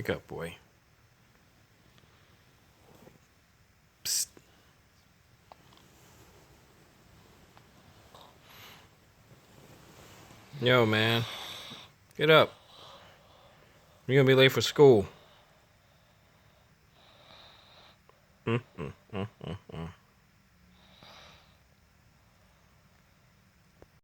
Wake up, boy. Psst. Yo, man. Get up. You're gonna be late for school.